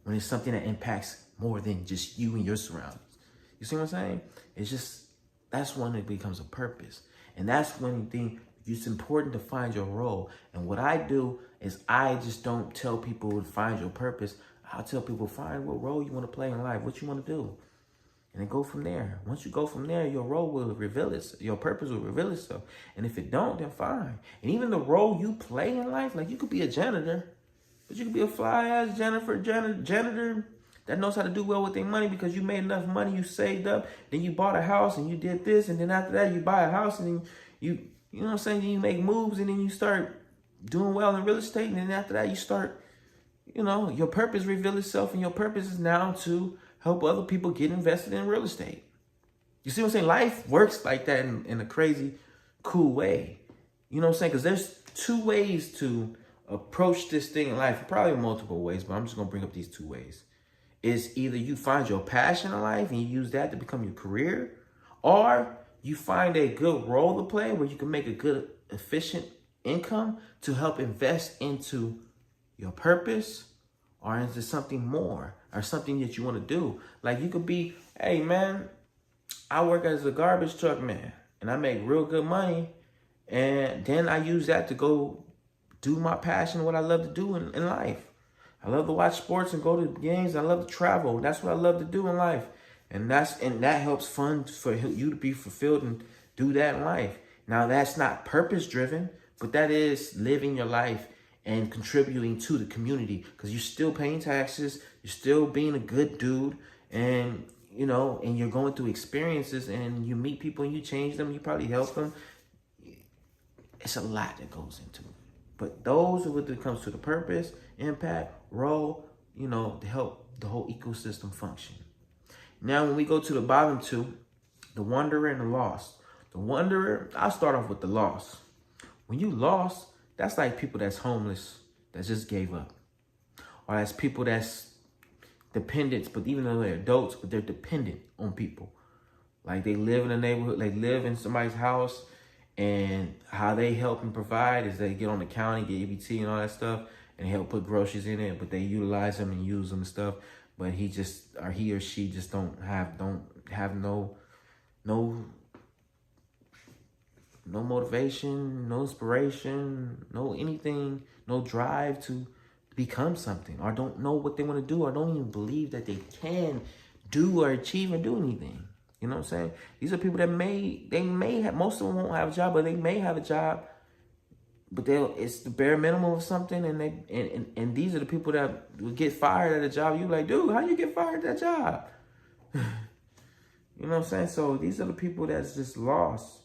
Speaker 1: When it's something that impacts more than just you and your surroundings. You see what I'm saying? It's just, that's when it becomes a purpose. And that's when it's important to find your role. And what I do is I just don't tell people to find your purpose. I'll tell people, find what role you want to play in life, what you want to do. And then go from there. Once you go from there, your role will reveal itself. Your purpose will reveal itself. And if it don't, then fine. And even the role you play in life, like you could be a janitor, but you could be a fly-ass janitor that knows how to do well with their money because you made enough money, you saved up, then you bought a house and you did this, and then after that you buy a house and then you know what I'm saying, then you make moves and then you start doing well in real estate, and then after that you start, your purpose reveal itself, and your purpose is now to help other people get invested in real estate. You see what I'm saying? Life works like that in a crazy, cool way. You know what I'm saying? Because there's two ways to approach this thing in life, probably multiple ways, but I'm just going to bring up these two ways. Is either you find your passion in life and you use that to become your career, or you find a good role to play where you can make a good, efficient income to help invest into your purpose or into something more or something that you want to do. Like you could be, hey man, I work as a garbage truck man and I make real good money, and then I use that to go do my passion, what I love to do in life. I love to watch sports and go to games. I love to travel. That's what I love to do in life. And that helps fund for you to be fulfilled and do that in life. Now, that's not purpose driven, but that is living your life and contributing to the community, because you're still paying taxes. You're still being a good dude, and and you're going through experiences, and you meet people and you change them. You probably help them. It's a lot that goes into it. But those are when it comes to the purpose, impact, role, to help the whole ecosystem function. Now, when we go to the bottom two, the wanderer and the lost. The wanderer, I'll start off with the lost. When you lost, that's like people that's homeless, that just gave up. Or that's people that's dependents, but even though they're adults, but they're dependent on people. Like they live in a neighborhood, they live in somebody's house, and how they help and provide is they get on the county, get EBT and all that stuff, and help put groceries in it, but they utilize them and use them and stuff. But he or she just don't have no motivation, no inspiration, no anything, no drive to become something, or don't know what they want to do, or don't even believe that they can do or achieve or do anything. You know what I'm saying? These are people that they may have, most of them won't have a job, but they may have a job, but it's the bare minimum of something, and these are the people that would get fired at a job. You like, dude, how you get fired at that job? You know what I'm saying? So these are the people that's just lost,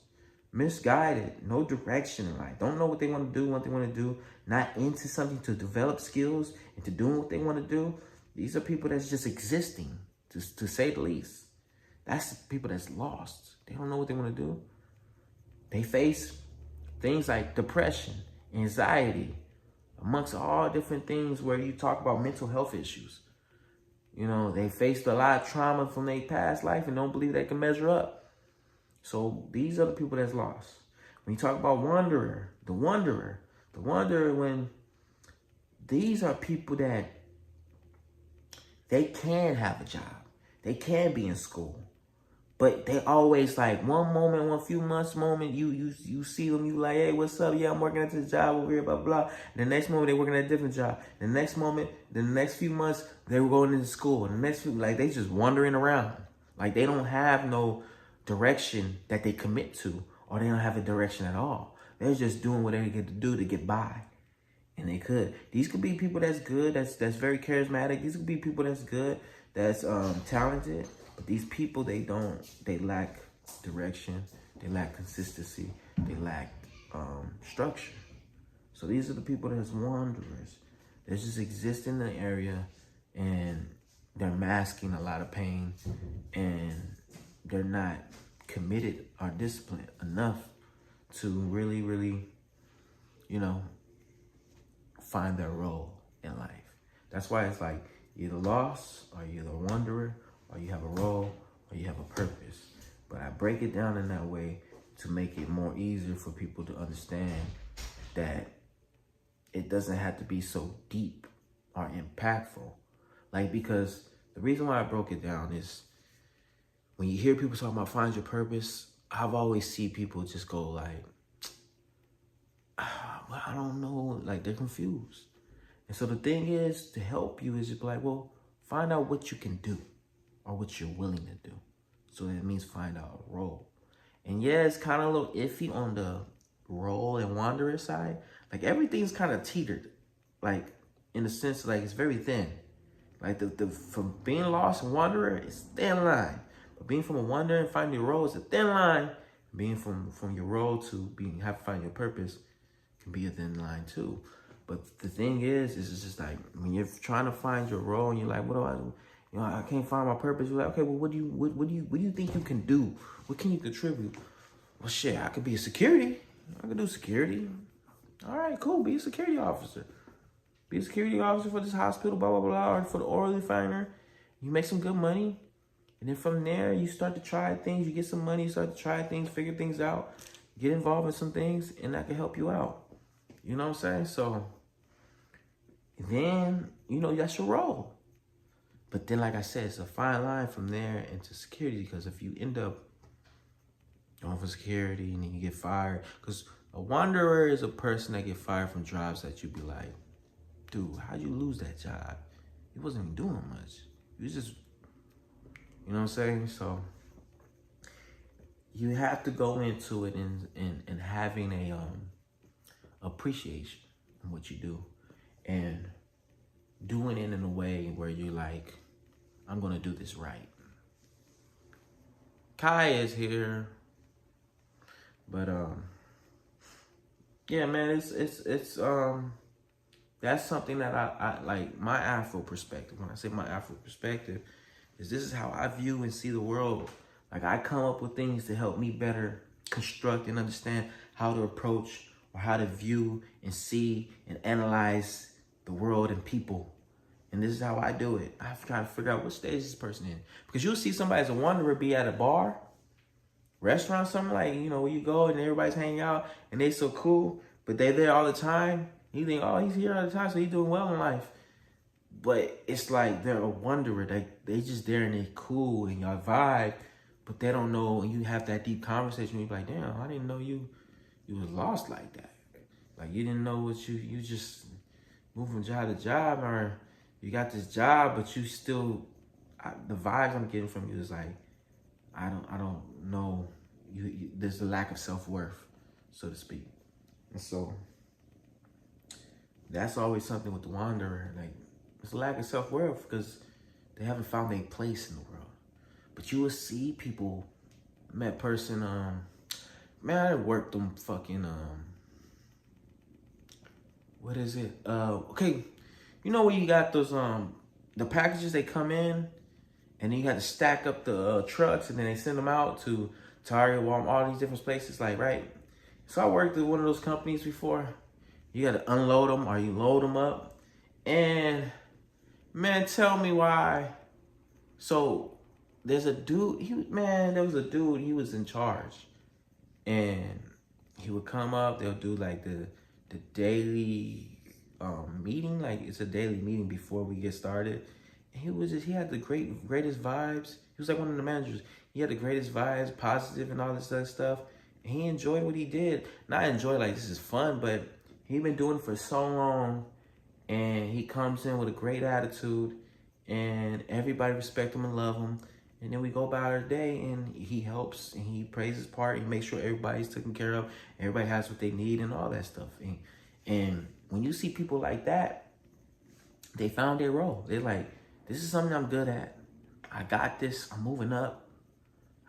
Speaker 1: misguided, no direction in life, don't know what they want to do, not into something to develop skills into doing what they want to do. These are people that's just existing, to say the least. That's people that's lost. They don't know what they want to do. They face things like depression, anxiety, amongst all different things where you talk about mental health issues. You know, they faced a lot of trauma from their past life and don't believe they can measure up. So these are the people that's lost. When you talk about the wanderer, when these are people that they can have a job, they can be in school, but they always like one few months moment, you see them, you like, hey, what's up? Yeah, I'm working at this job over here, blah, blah. And the next moment, they're working at a different job. The next moment, the next few months, they were going into school. And the next few, like, they just wandering around. Like, they don't have no direction that they commit to, or they don't have a direction at all. They're just doing what they get to do to get by. And they could. These could be people that's good, that's very charismatic. These could be people that's good, that's talented. But these people, they lack direction, they lack consistency, they lack structure. So these are the people that's wanderers. They just exist in the area and they're masking a lot of pain and they're not committed or disciplined enough to really, really, you know, find their role in life. That's why it's like you're either lost or you're the wanderer or you have a role or you have a purpose. But I break it down in that way to make it more easier for people to understand that it doesn't have to be so deep or impactful. Like, because the reason why I broke it down is when you hear people talking about find your purpose, I've always seen people just go like, well, I don't know, like they're confused. And so the thing is, to help you is just like, well, find out what you can do or what you're willing to do. So that means find out a role. And yeah, it's kind of a little iffy on the role and wanderer side. Like everything's kind of teetered, like in the sense like it's very thin. Like the from being lost and wanderer, it's thin line. But being from a wanderer and finding your role is a thin line. Being from your role to have to find your purpose can be a thin line too. But the thing is it's just like when you're trying to find your role and you're like, what do I do? You know, I can't find my purpose. You're like, okay, well, what do you think you can do? What can you contribute? Well, shit, I could be a security. I could do security. All right, cool. Be a security officer. Be a security officer for this hospital, blah, blah, blah, or for the oil refiner. You make some good money. And then from there, you start to try things. You get some money, you start to try things, figure things out, get involved in some things, and that can help you out. You know what I'm saying? So then, you know, that's your role. But then, like I said, it's a fine line from there into security, because if you end up going for security and then you get fired, because a wanderer is a person that get fired from jobs that you be like, dude, how'd you lose that job? You wasn't even doing much. You was just, you know what I'm saying? So you have to go into it and having a appreciation in what you do and doing it in a way where you're like, I'm gonna do this right. Kai is here, but yeah, man, it's that's something that I like. My Afro perspective. When I say my Afro perspective, is this is how I view and see the world. Like, I come up with things to help me better construct and understand how to approach or how to view and see and analyze the world and people. And this is how I do it. I have to try to figure out what stage this person in. Because you'll see somebody as a wanderer be at a bar, restaurant, something like, you know, where you go and everybody's hanging out and they so cool, but they're there all the time. You think, oh, he's here all the time, so he's doing well in life. But it's like they're a wanderer. They just there and they're cool and y'all vibe, but they don't know. And you have that deep conversation. You're like, damn, I didn't know you was lost like that. Like, you didn't know what you just move from job to job, or you got this job, but you still, the vibes I'm getting from you is like, I don't know. There's a lack of self-worth, so to speak. And so that's always something with the wanderer. Like, it's a lack of self-worth because they haven't found their place in the world. But you will see people, met person, man, I worked them fucking, what is it? Okay, you know where you got those, the packages, they come in, and then you got to stack up the trucks, and then they send them out to Target, Walmart, all these different places, like, right? So I worked at one of those companies before. You got to unload them or you load them up. And man, tell me why. So there's a dude, there was a dude, he was in charge. And he would come up, they'll do like the daily meeting, like it's a daily meeting before we get started. And he had the greatest vibes. He was like one of the managers. He had the greatest vibes, positive and all this other stuff. And he enjoyed what he did. Not enjoy like this is fun, but he been doing it for so long. And he comes in with a great attitude, and everybody respect him and love him. And then we go about our day, and he helps, and he plays his part. He makes sure everybody's taken care of, everybody has what they need, and all that stuff. And when you see people like that, they found their role. They're like, this is something I'm good at. I got this. I'm moving up.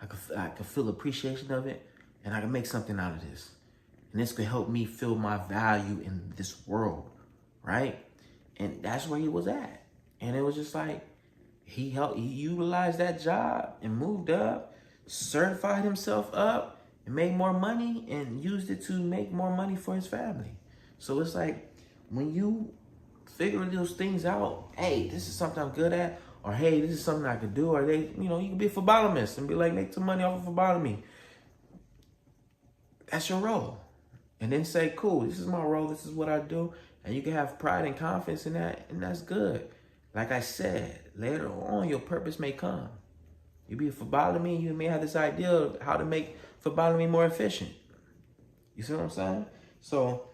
Speaker 1: I can feel appreciation of it, and I can make something out of this. And this could help me feel my value in this world, right? And that's where he was at. And it was just like, he utilized that job and moved up, certified himself up, and made more money, and used it to make more money for his family. So it's like, when you figure those things out, hey, this is something I'm good at, or hey, this is something I could do, or you can be a phlebotomist and be like, make some money off of phlebotomy. That's your role. And then say, cool, this is my role, this is what I do. And you can have pride and confidence in that, and that's good. Like I said, later on, your purpose may come. You be a phlebotomy, you may have this idea of how to make phlebotomy more efficient. You see what I'm saying? So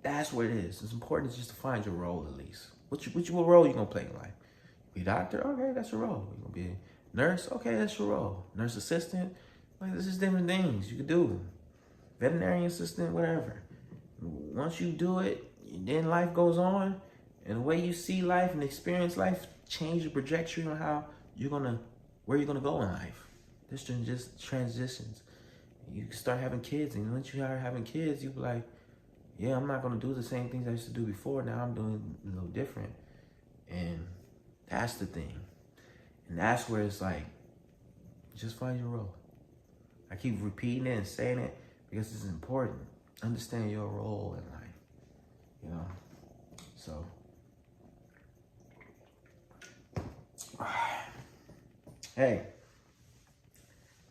Speaker 1: that's what it is. It's important just to find your role at least. What role you gonna play in life? Be a doctor? Okay, that's your role. You gonna be a nurse? Okay, that's your role. Nurse assistant? Like, this is different things you could do. Veterinarian assistant, whatever. Once you do it, then life goes on, and the way you see life and experience life change your trajectory on where you're gonna go in life. This just transitions. You can start having kids, and once you start having kids, you be like, yeah, I'm not gonna do the same things I used to do before. Now I'm doing a little different. And that's the thing. And that's where it's like, just find your role. I keep repeating it and saying it because it's important. Understand your role in life, So, hey,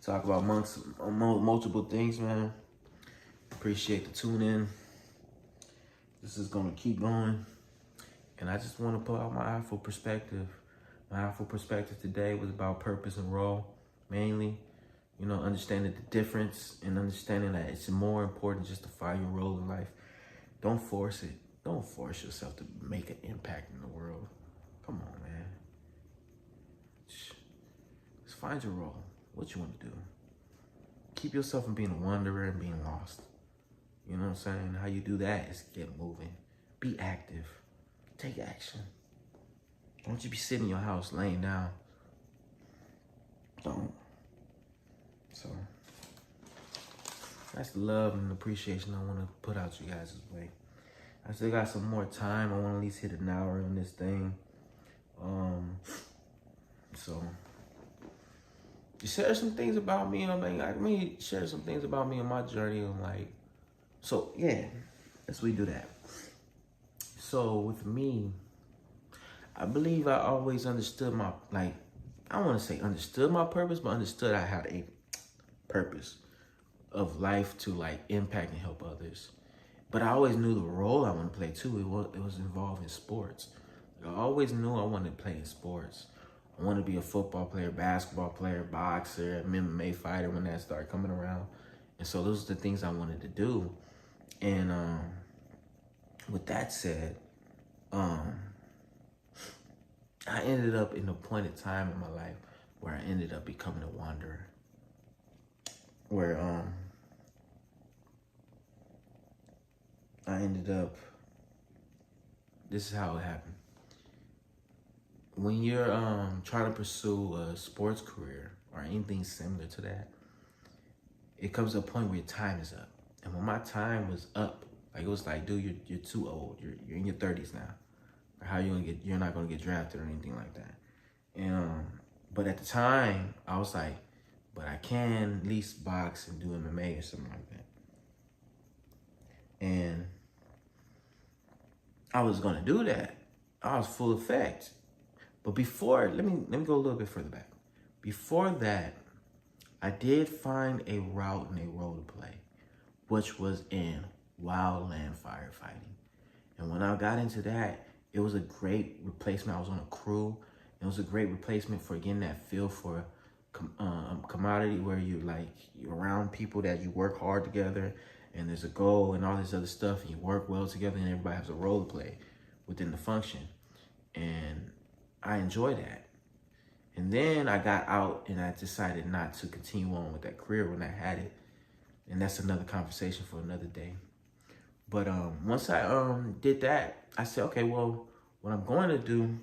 Speaker 1: talk about multiple things, man. Appreciate the tune in. This is gonna keep going. And I just want to put out my Afro perspective. My Afro perspective today was about purpose and role, mainly. Understanding the difference and understanding that it's more important just to find your role in life. Don't force it. Don't force yourself to make an impact in the world. Come on, man. Just find your role. What you want to do. Keep yourself from being a wanderer and being lost. You know what I'm saying? How you do that is get moving. Be active. Take action. Don't you be sitting in your house laying down. Don't. So, that's the love and appreciation I want to put out you guys' way. I still got some more time. I want to at least hit an hour on this thing. So, share some things about me. Let me share some things about me on my journey. So yeah, let's do that. So with me, I believe I always understood I don't want to say understood my purpose, but understood I had a purpose of life to impact and help others. But I always knew the role I want to play too. It was involved in sports. I always knew I wanted to play in sports. I wanted to be a football player, basketball player, boxer, MMA fighter when that started coming around. And so those are the things I wanted to do. And with that said, I ended up in a point in time in my life where I ended up becoming a wanderer. Where I ended up, this is how it happened. When you're trying to pursue a sports career or anything similar to that, it comes to a point where your time is up. And when my time was up, it was like, dude, you're too old. You're in your 30s now. or how you're not gonna get drafted or anything like that. And but at the time, I was like, but I can at least box and do MMA or something like that. And I was gonna do that. I was full effect. But before, let me go a little bit further back. Before that, I did find a route and a role to play, which was in wildland firefighting. And when I got into that, it was a great replacement. I was on a crew. It was a great replacement for getting that feel for commodity where you're around people that you work hard together and there's a goal and all this other stuff and you work well together and everybody has a role to play within the function. And I enjoy that. And then I got out and I decided not to continue on with that career when I had it. And that's another conversation for another day. But once I did that, I said, okay, well, what I'm going to do,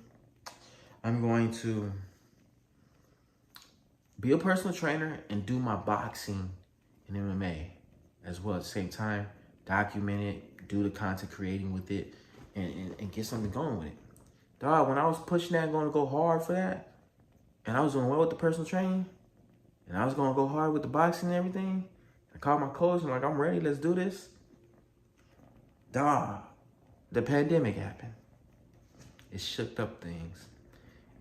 Speaker 1: I'm going to be a personal trainer and do my boxing and MMA as well at the same time, document it, do the content creating with it, and get something going with it. Dog, when I was pushing that, going to go hard for that, and I was doing well with the personal training, and I was going to go hard with the boxing and everything, I called my coach and I'm ready, let's do this. Dog, the pandemic happened. It shook up things.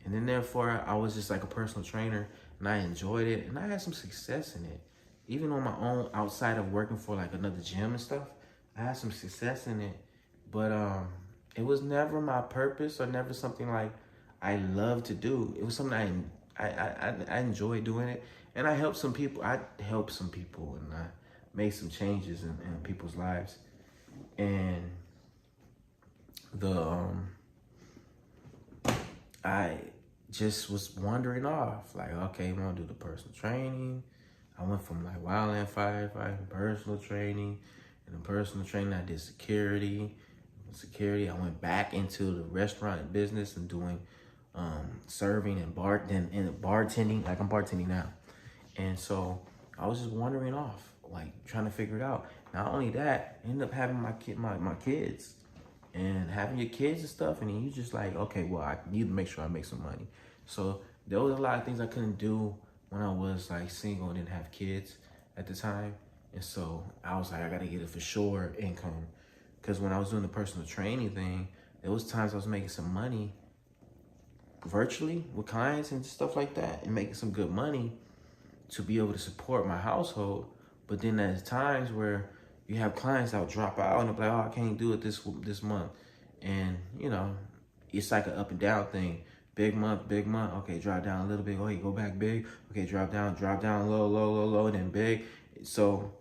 Speaker 1: And then therefore, I was just like a personal trainer and I enjoyed it and I had some success in it. Even on my own, outside of working for like another gym and stuff, I had some success in it. But it was never my purpose or never something like I love to do. It was something I enjoy doing it. And I helped some people. And I made some changes in people's lives. And I just was wandering off. Like, okay, I'm gonna do the personal training. I went from like wildland firefighting, personal training, and in personal training I did security. I went back into the restaurant business and doing serving and bartending. Like I'm bartending now. And so I was just wandering off, like trying to figure it out. Not only that, I ended up having my kids. And having your kids and stuff, and then you just like, okay, well, I need to make sure I make some money. So there was a lot of things I couldn't do when I was like single and didn't have kids at the time. And so I was like, I gotta get a for sure income. Because when I was doing the personal training thing, there was times I was making some money virtually with clients and stuff like that and making some good money to be able to support my household. But then there's times where you have clients that will drop out and they'll be like, oh, I can't do it this month. And, you know, it's like an up and down thing. Big month. Okay, drop down a little bit. Okay, go back big. Okay, drop down, low, then big. So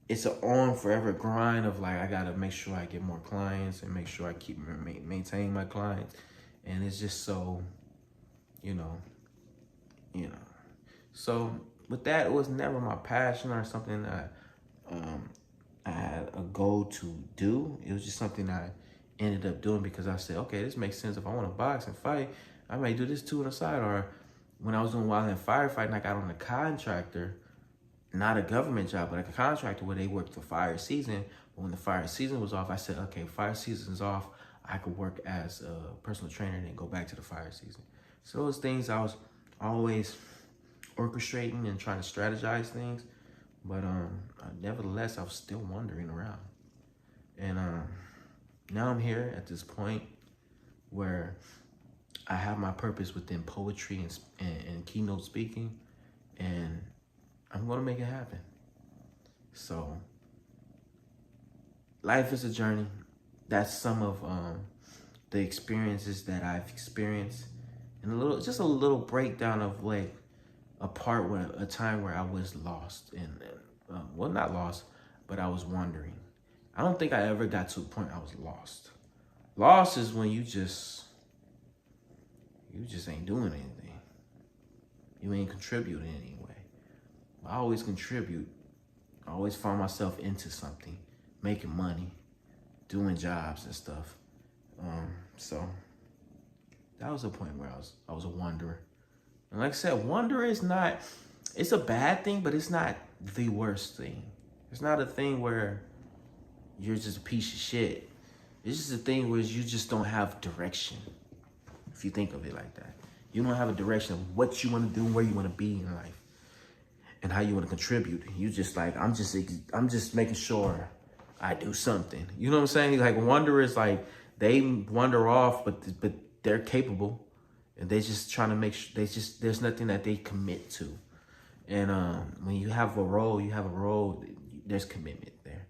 Speaker 1: it's an on forever grind of like, I got to make sure I get more clients and make sure I keep maintaining my clients. And it's just so, you know. So with that, it was never my passion or something that I had a goal to do. It was just something I ended up doing because I said, okay, this makes sense. If I want to box and fight, I may do this too on the side. Or when I was doing wildland firefighting, I got on a contractor, not a government job, but like a contractor where they worked the fire season. But when the fire season was off, I said, okay, fire season's off. I could work as a personal trainer and then go back to the fire season. So those things I was always orchestrating and trying to strategize things. But nevertheless, I was still wandering around. And now I'm here at this point where I have my purpose within poetry and keynote speaking, and I'm gonna make it happen. So life is a journey. That's some of the experiences that I've experienced, and just a little breakdown of like a time where I was lost and well, not lost, but I was wandering. I don't think I ever got to a point I was lost. Lost is when you just ain't doing anything. You ain't contributing anyway. I always contribute. I always find myself into something, making money, doing jobs and stuff. So that was a point where I was a wanderer. And like I said, wonder is not, it's a bad thing, but it's not the worst thing. It's not a thing where you're just a piece of shit It's just a thing where you just don't have direction. If you think of it like that, you don't have a direction of what you want to do, where you want to be in life, and how you want to contribute. You just like, I'm just making sure I do something. You know what I'm saying? Like wanderers, like they wander off, but they're capable, and they just trying to make sure there's nothing that they commit to. And when you have a role, there's commitment there.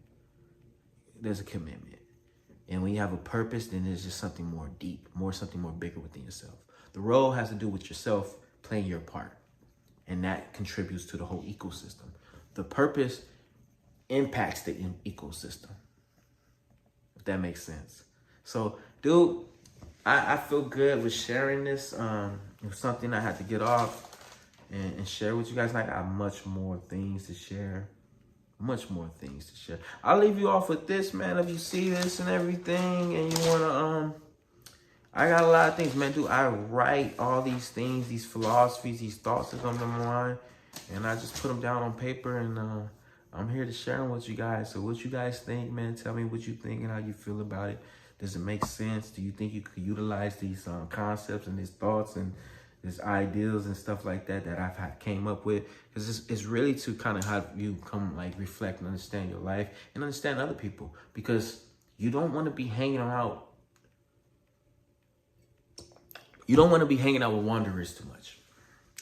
Speaker 1: There's a commitment. And when you have a purpose, then there's just something more deep, something more bigger within yourself. The role has to do with yourself playing your part. And that contributes to the whole ecosystem. The purpose impacts the ecosystem. If that makes sense. So, dude, I feel good with sharing this. It was something I had to get off and share with you guys. I got much more things to share. I'll leave you off with this, man. If you see this and everything and you wanna I got a lot of things, man. Dude, I write all these things, these philosophies, these thoughts that come to my mind, and I just put them down on paper, and I'm here to share them with you guys. So what you guys think, man? Tell me what you think and how you feel about it. Does it make sense? Do you think you could utilize these concepts and these thoughts and these ideals and stuff like that I've came up with? Because it's really to kind of have you come like reflect and understand your life and understand other people, because you don't want to be hanging out. You don't want to be hanging out with wanderers too much.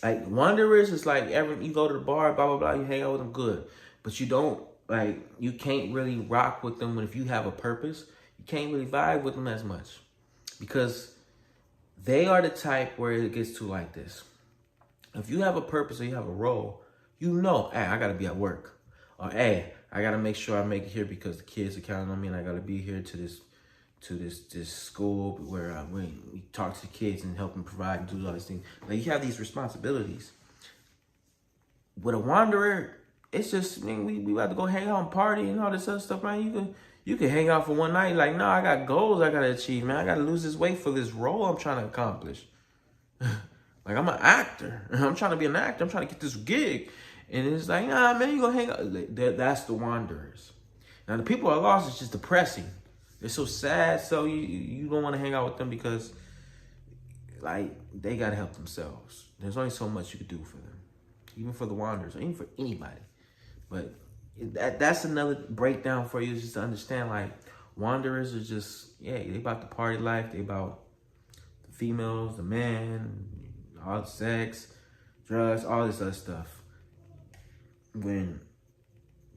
Speaker 1: Like wanderers is like you go to the bar, blah blah blah, you hang out with them, good, but you can't really rock with them if you have a purpose. You can't really vibe with them as much, because they are the type where it gets to like this. If you have a purpose or you have a role, hey, I gotta be at work, or hey, I gotta make sure I make it here because the kids are counting on me, and I gotta be here to this school where we talk to kids and help them provide and do all these things. Like you have these responsibilities. With a wanderer, it's just, man, we have to go hang out and party and all this other stuff, man. You can hang out for one night, like, no, I got goals I gotta achieve, man. I gotta lose this weight for this role I'm trying to accomplish. Like, I'm an actor. I'm trying to be an actor. I'm trying to get this gig. And it's like, nah, man, you gonna hang out. That's the wanderers. Now, the people are lost, it's just depressing. They're so sad, so you don't want to hang out with them because, like, they got to help themselves. There's only so much you could do for them, even for the wanderers, or even for anybody. But that's another breakdown for you, is just to understand, like, wanderers are just, they about the party life. They about the females, the men, all the sex, drugs, all this other stuff. When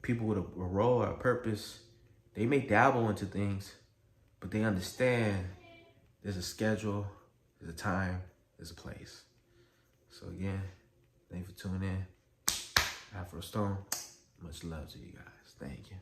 Speaker 1: people with a role or a purpose, they may dabble into things, but they understand there's a schedule, there's a time, there's a place. So again, thanks for tuning in. Afro Stone, much love to you guys. Thank you.